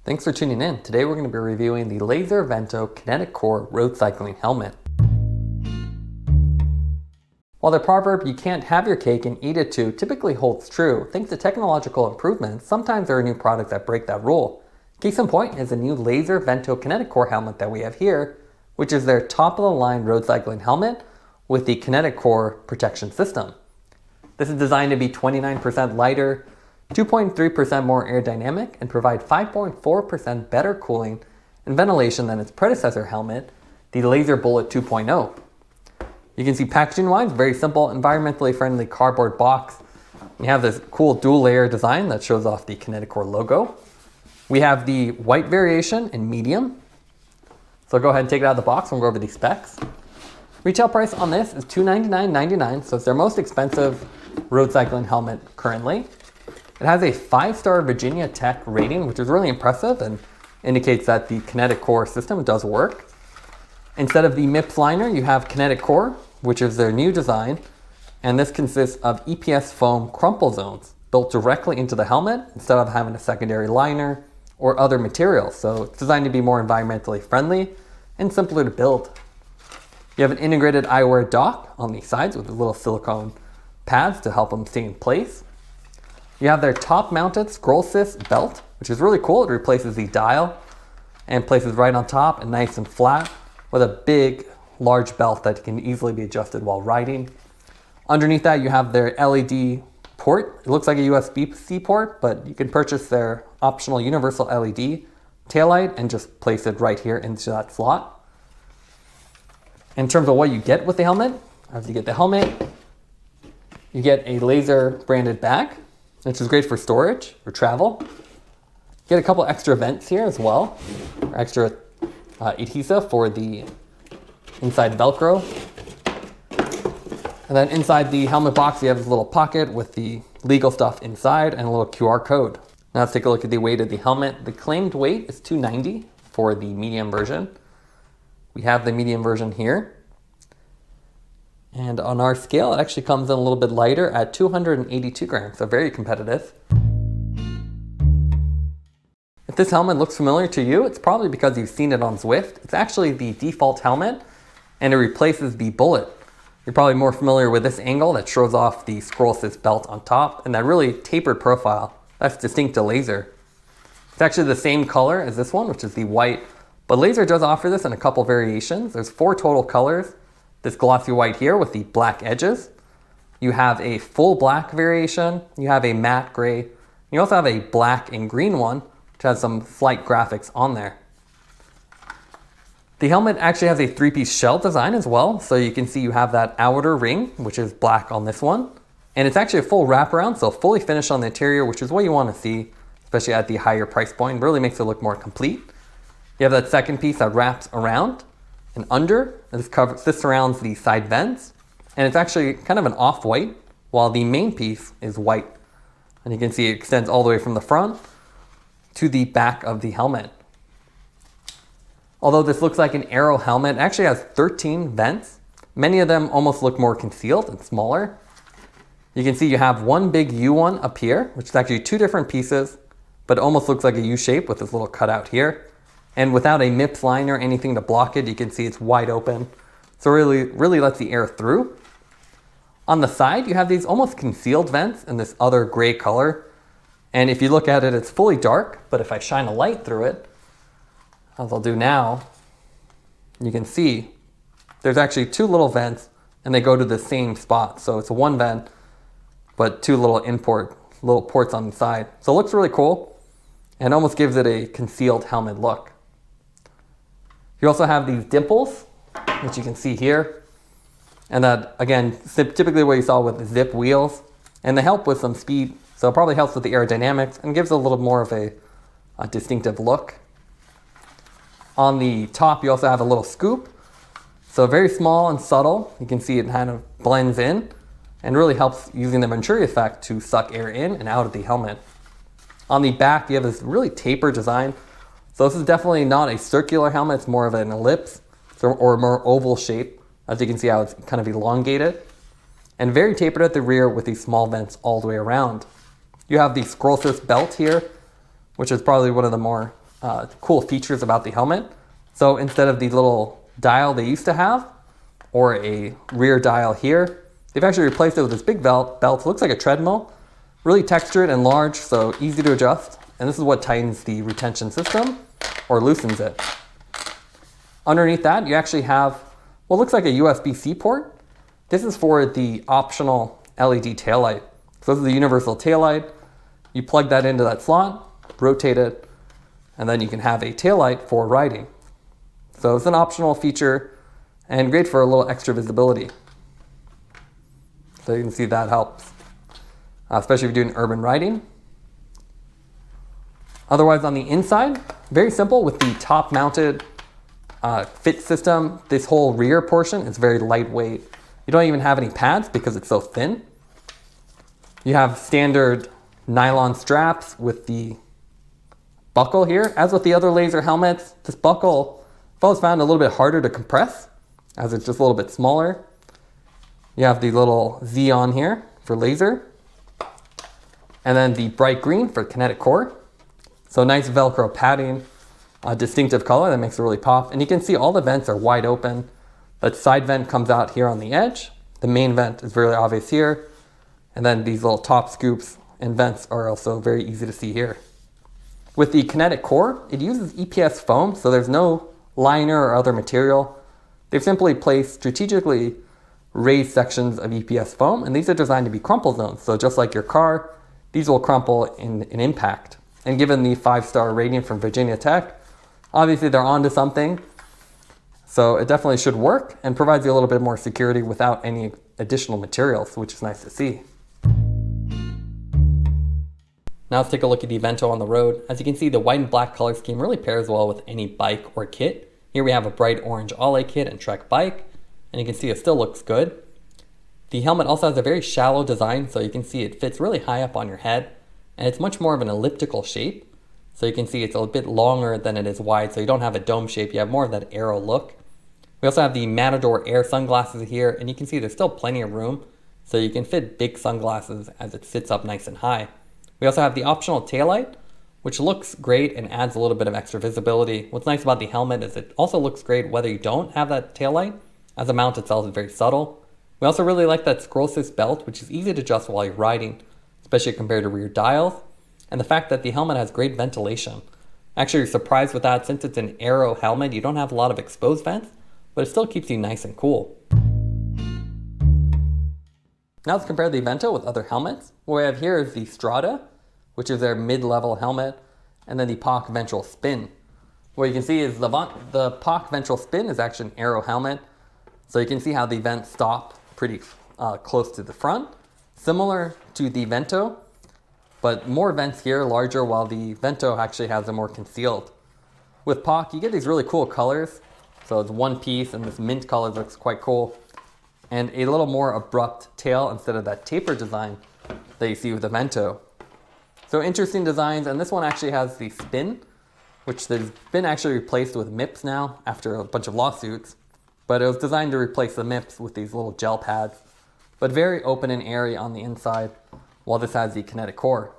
Thanks for tuning in. Today we're going to be reviewing the Lazer Vento KinetiCore road cycling helmet. While the proverb, "you can't have your cake and eat it too," typically holds true, thanks to technological improvements, sometimes there are new products that break that rule. Case in point is the new Lazer Vento KinetiCore helmet that we have here, which is their top-of-the-line road cycling helmet with the KinetiCore protection system. This is designed to be 29% lighter, 2.3% more aerodynamic, and provide 5.4% better cooling and ventilation than its predecessor helmet, the Lazer Bullet 2.0. You can see packaging-wise, very simple, environmentally friendly cardboard box. We have this cool dual-layer design that shows off the KinetiCore logo. We have the white variation in medium. So go ahead and take it out of the box and we'll go over the specs. Retail price on this is $299.99, so it's their most expensive road cycling helmet currently. It has a 5-star Virginia Tech rating, which is really impressive and indicates that the KinetiCore system does work. Instead of the MIPS liner, you have KinetiCore, which is their new design, and this consists of EPS foam crumple zones built directly into the helmet instead of having a secondary liner or other materials. So it's designed to be more environmentally friendly and simpler to build. You have an integrated eyewear dock on the sides with little silicone pads to help them stay in place. You have their top-mounted ScrollSys belt, which is really cool. It replaces the dial and places right on top and nice and flat with a big, large belt that can easily be adjusted while riding. Underneath that, you have their LED port. It looks like a USB-C port, but you can purchase their optional universal LED taillight and just place it right here into that slot. In terms of what you get with the helmet, as you get the helmet, you get a Lazer branded bag, which is great for storage or travel. You get a couple extra vents here as well, or extra adhesive for the inside Velcro. And then inside the helmet box, you have this little pocket with the legal stuff inside and a little QR code. Now let's take a look at the weight of the helmet. The claimed weight is 290 for the medium version. We have the medium version here. And on our scale, it actually comes in a little bit lighter at 282 grams, so very competitive. If this helmet looks familiar to you, it's probably because you've seen it on Zwift. It's actually the default helmet, and it replaces the Bullet. You're probably more familiar with this angle that shows off the ScrollSys belt on top, and that really tapered profile. That's distinct to Lazer. It's actually the same color as this one, which is the white, but Lazer does offer this in a couple variations. There's 4 total colors. This glossy white here with the black edges. You have a full black variation. You have a matte gray. You also have a black and green one, which has some slight graphics on there. The helmet actually has a 3-piece shell design as well. So you can see you have that outer ring, which is black on this one. And it's actually a full wraparound, so fully finished on the interior, which is what you want to see, especially at the higher price point. It really makes it look more complete. You have that second piece that wraps around and under. This surrounds the side vents, and it's actually kind of an off-white, while the main piece is white. And you can see it extends all the way from the front to the back of the helmet. Although this looks like an Aero helmet, it actually has 13 vents. Many of them almost look more concealed and smaller. You can see you have one big U one up here, which is actually 2 different pieces, but it almost looks like a U shape with this little cutout here. And without a MIPS line or anything to block it, you can see it's wide open. So really lets the air through. On the side, you have these almost concealed vents in this other gray color. And if you look at it, it's fully dark, but if I shine a light through it, as I'll do now, you can see there's actually 2 little vents and they go to the same spot. So it's one vent, but 2 little ports on the side. So it looks really cool and almost gives it a concealed helmet look. You also have these dimples, which you can see here. And that, again, typically what you saw with the zip wheels. And they help with some speed, so it probably helps with the aerodynamics and gives a little more of a distinctive look. On the top, you also have a little scoop. So very small and subtle. You can see it kind of blends in and really helps using the Venturi effect to suck air in and out of the helmet. On the back, you have this really tapered design. So this is definitely not a circular helmet, it's more of an ellipse or a more oval shape. As you can see how it's kind of elongated. And very tapered at the rear with these small vents all the way around. You have the ScrollSys belt here, which is probably one of the more cool features about the helmet. So instead of the little dial they used to have, or a rear dial here, they've actually replaced it with this big belt. Looks like a treadmill, really textured and large, so easy to adjust. And this is what tightens the retention system or loosens it. Underneath that, you actually have what looks like a USB-C port. This is for the optional LED taillight. So this is the universal taillight. You plug that into that slot, rotate it, and then you can have a taillight for riding. So it's an optional feature and great for a little extra visibility. So you can see that helps, especially if you're doing urban riding. Otherwise on the inside, very simple with the top mounted fit system. This whole rear portion is very lightweight. You don't even have any pads because it's so thin. You have standard nylon straps with the buckle here. As with the other Lazer helmets, this buckle I've always found a little bit harder to compress as it's just a little bit smaller. You have the little Z on here for Lazer, and then the bright green for KinetiCore. So nice Velcro padding, a distinctive color that makes it really pop. And you can see all the vents are wide open. That side vent comes out here on the edge. The main vent is really obvious here. And then these little top scoops and vents are also very easy to see here. With the KinetiCore, it uses EPS foam, so there's no liner or other material. They've simply placed strategically raised sections of EPS foam, and these are designed to be crumple zones. So just like your car, these will crumple in impact. And given the 5-star rating from Virginia Tech, obviously they're onto something. So it definitely should work and provides you a little bit more security without any additional materials, which is nice to see. Now let's take a look at the Vento on the road. As you can see, the white and black color scheme really pairs well with any bike or kit. Here we have a bright orange Ollie kit and Trek bike, and you can see it still looks good. The helmet also has a very shallow design, so you can see it fits really high up on your head, and it's much more of an elliptical shape. So you can see it's a bit longer than it is wide, so you don't have a dome shape, you have more of that Aero look. We also have the Matador Air sunglasses here, and you can see there's still plenty of room, so you can fit big sunglasses as it sits up nice and high. We also have the optional taillight, which looks great and adds a little bit of extra visibility. What's nice about the helmet is it also looks great whether you don't have that taillight, as the mount itself is very subtle. We also really like that ScrollSys belt, which is easy to adjust while you're riding, especially compared to rear dials, and the fact that the helmet has great ventilation. Actually, you're surprised with that. Since it's an Aero helmet, you don't have a lot of exposed vents, but it still keeps you nice and cool. Now let's compare the Vento with other helmets. What we have here is the Strada, which is their mid-level helmet, and then the POC Ventral Spin. What you can see is the POC Ventral Spin is actually an Aero helmet, so you can see how the vents stop pretty close to the front, similar to the Vento, but more vents here, larger, while the Vento actually has them more concealed. With POC, you get these really cool colors. So it's one piece, and this mint color looks quite cool. And a little more abrupt tail instead of that taper design that you see with the Vento. So interesting designs, and this one actually has the spin, which has been actually replaced with MIPS now after a bunch of lawsuits. But it was designed to replace the MIPS with these little gel pads, but very open and airy on the inside, while this has the KinetiCore.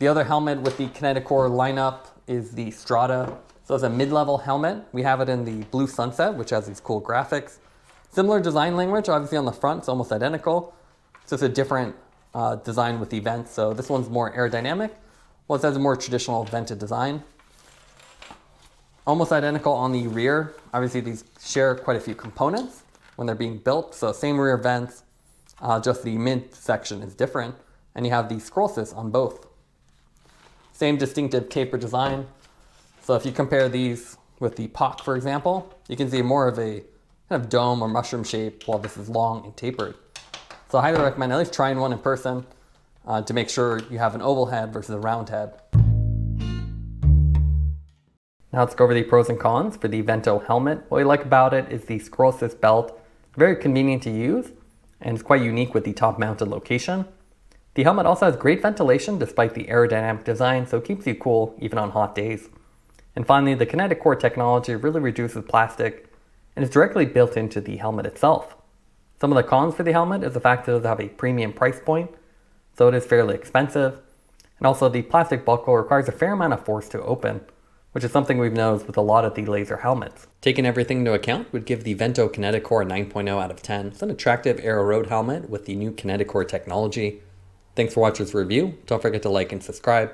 The other helmet with the KinetiCore lineup is the Strada. So it's a mid-level helmet. We have it in the blue sunset, which has these cool graphics. Similar design language, obviously on the front, it's almost identical. It's just a different design with the vents. So this one's more aerodynamic, while it has a more traditional vented design. Almost identical on the rear. Obviously these share quite a few components when they're being built. So same rear vents, just the mid section is different. And you have the ScrollSys on both. Same distinctive taper design. So if you compare these with the POC, for example, you can see more of a kind of dome or mushroom shape, while this is long and tapered. So I highly recommend at least trying one in person to make sure you have an oval head versus a round head. Now let's go over the pros and cons for the Vento helmet. What we like about it is the ScrollSys belt. Very convenient to use, and it's quite unique with the top mounted location. The helmet also has great ventilation despite the aerodynamic design, so it keeps you cool even on hot days. And finally, the KinetiCore technology really reduces plastic and is directly built into the helmet itself. Some of the cons for the helmet is the fact that it does have a premium price point, so it is fairly expensive. And also the plastic buckle requires a fair amount of force to open, which is something we've noticed with a lot of the Lazer helmets. Taking everything into account would give the Vento KinetiCore a 9.0 out of 10. It's an attractive Aero road helmet with the new KinetiCore technology. Thanks for watching this review. Don't forget to like and subscribe.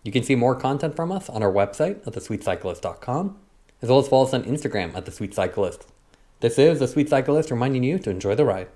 You can see more content from us on our website at thesweetcyclist.com, as well as follow us on Instagram at thesweetcyclist. This is The Sweet Cyclist reminding you to enjoy the ride.